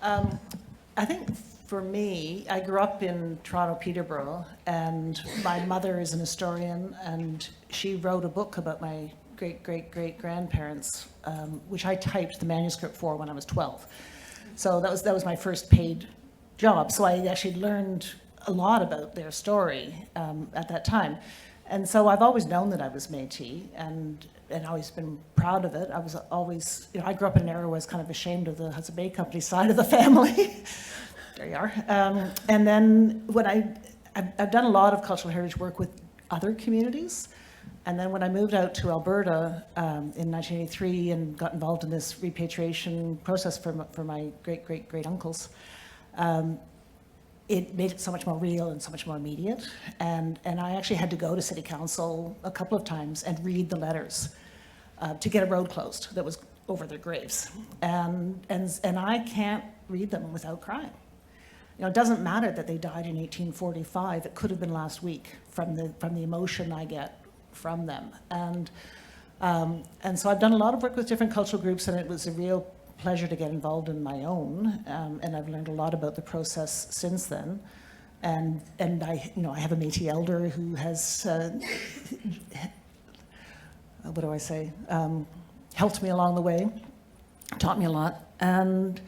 I think for me, I grew up in Toronto, Peterborough, and my mother is an historian, and she wrote a book about my great-great-great-grandparents, which I typed the manuscript for when I was 12. So that was my first paid job. So I actually learned a lot about their story at that time. And so I've always known that I was Métis, and always been proud of it. I was always, I grew up in an era where I was kind of ashamed of the Hudson Bay Company side of the family. There you are. And then when I've done a lot of cultural heritage work with other communities, And then when I moved out to Alberta in 1983 and got involved in this repatriation process for my great uncles, it made it so much more real and so much more immediate. And I actually had to go to City Council a couple of times and read the letters to get a road closed that was over their graves. And I can't read them without crying. You know, it doesn't matter that they died in 1845. It could have been last week from the emotion I get from them. And so I've done a lot of work with different cultural groups, and it was a real pleasure to get involved in my own. And I've learned a lot about the process since then. And I have a Métis elder who has, what do I say, helped me along the way, taught me a lot. And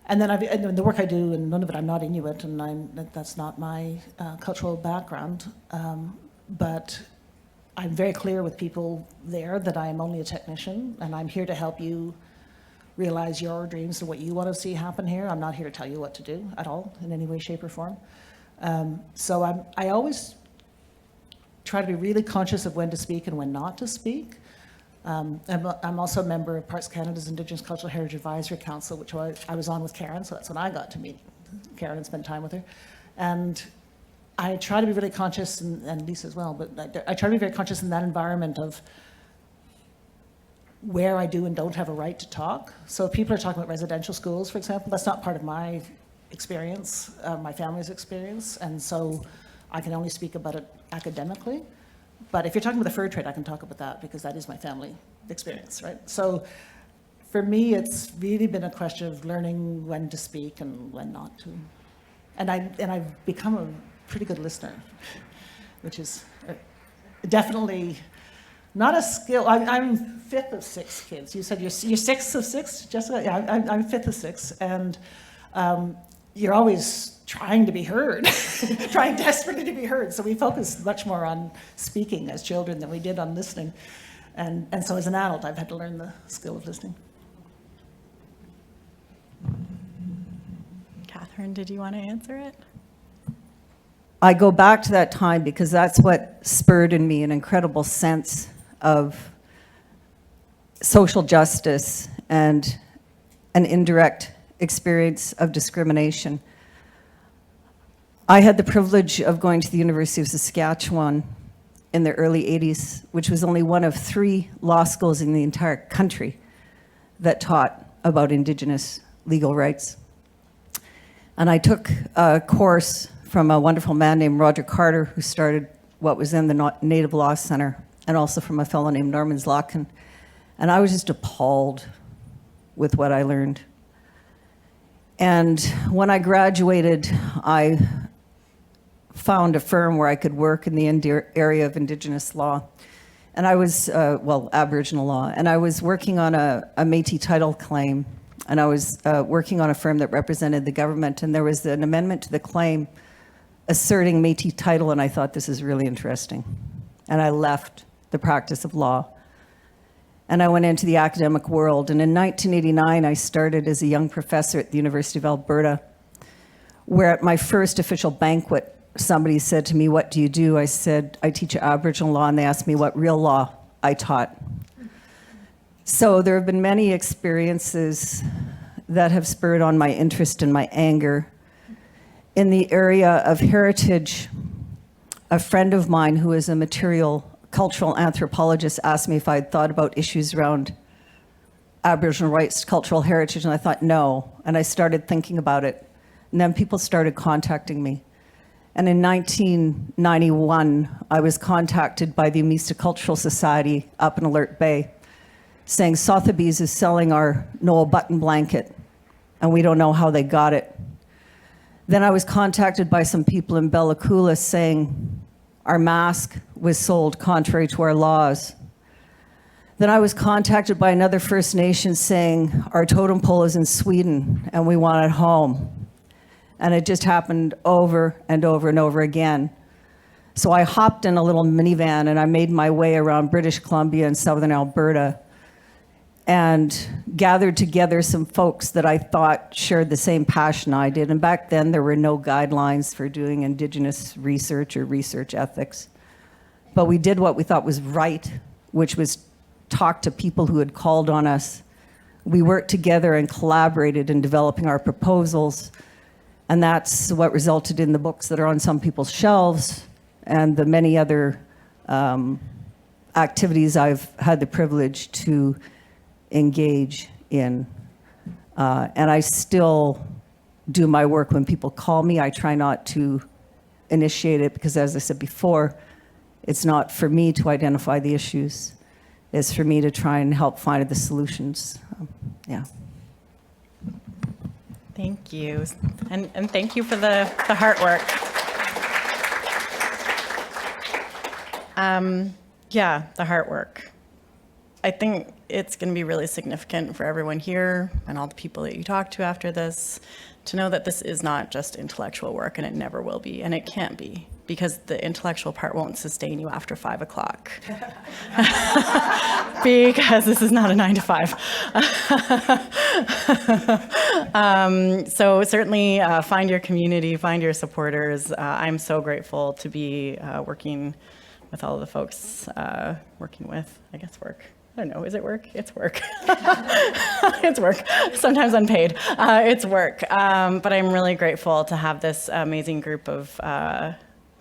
then the work I do, and none of it, I'm not Inuit, and that's not my cultural background. But I'm very clear with people there that I am only a technician, and I'm here to help you realize your dreams and what you want to see happen here. I'm not here to tell you what to do at all, in any way, shape, or form. So I always try to be really conscious of when to speak and when not to speak. I'm also a member of Parks Canada's Indigenous Cultural Heritage Advisory Council, which I was on with Karen, so that's when I got to meet Karen and spend time with her. And I try to be really conscious, and Lisa as well, but I try to be very conscious in that environment of where I do and don't have a right to talk. So if people are talking about residential schools, for example, that's not part of my experience, my family's experience, and so I can only speak about it academically. But if you're talking about the fur trade, I can talk about that because that is my family experience, right? So for me, it's really been a question of learning when to speak and when not to. And I've become a pretty good listener, which is definitely not a skill. I'm fifth of six kids. You said you're sixth of six, Jessica? Yeah, I'm fifth of six. And you're always trying to be heard, trying desperately to be heard. So we focus much more on speaking as children than we did on listening. And so as an adult, I've had to learn the skill of listening. Catherine, did you want to answer it? I go back to that time because that's what spurred in me an incredible sense of social justice and an indirect experience of discrimination. I had the privilege of going to the University of Saskatchewan in the early 80s, which was only one of 3 law schools in the entire country that taught about Indigenous legal rights. And I took a course from a wonderful man named Roger Carter, who started what was then the Native Law Center, and also from a fellow named Norman Zlotkin. And I was just appalled with what I learned. And when I graduated, I found a firm where I could work in the area of Indigenous law. And I was, Aboriginal law. And I was working on a Métis title claim. And I was working on a firm that represented the government. And there was an amendment to the claim asserting Métis title, and I thought, this is really interesting. And I left the practice of law. And I went into the academic world. And in 1989, I started as a young professor at the University of Alberta, where at my first official banquet, somebody said to me, "What do you do?" I said, "I teach Aboriginal law," and they asked me what real law I taught. So there have been many experiences that have spurred on my interest and my anger. In the area of heritage, a friend of mine who is a material cultural anthropologist asked me if I'd thought about issues around Aboriginal rights, cultural heritage, and I thought no, and I started thinking about it. And then people started contacting me. And in 1991, I was contacted by the Amista Cultural Society up in Alert Bay, saying Sotheby's is selling our Noel Button blanket, and we don't know how they got it. Then I was contacted by some people in Bella Coola saying our mask was sold contrary to our laws. Then I was contacted by another First Nation saying our totem pole is in Sweden and we want it home. And it just happened over and over and over again. So I hopped in a little minivan and I made my way around British Columbia and southern Alberta and gathered together some folks that I thought shared the same passion I did. And back then, there were no guidelines for doing Indigenous research or research ethics. but we did what we thought was right, which was talk to people who had called on us. We worked together and collaborated in developing our proposals, and that's what resulted in the books that are on some people's shelves and the many other activities I've had the privilege to engage in. And I still do my work when people call me. I try not to initiate it because, as I said before, it's not for me to identify the issues. It's for me to try and help find the solutions. Yeah. Thank you. And thank you for the heart work. Yeah, the heart work. I think it's going to be really significant for everyone here and all the people that you talk to after this to know that this is not just intellectual work, and it never will be, and it can't be, because the intellectual part won't sustain you after 5 o'clock. Because this is not a 9 to 5. So certainly find your community, find your supporters. I'm so grateful to be working with all of the folks working with, I guess, work. I don't know, is it work? It's work. It's work, sometimes unpaid. It's work, but I'm really grateful to have this amazing group of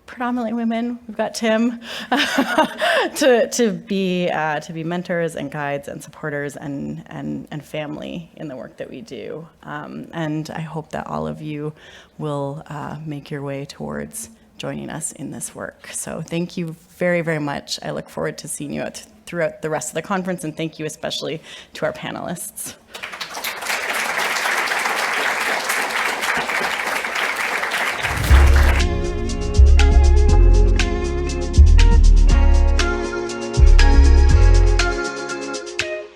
predominantly women. We've got Tim to be mentors and guides and supporters and family in the work that we do. And I hope that all of you will make your way towards joining us in this work. So thank you very, very much. I look forward to seeing you throughout the rest of the conference, and thank you especially to our panelists.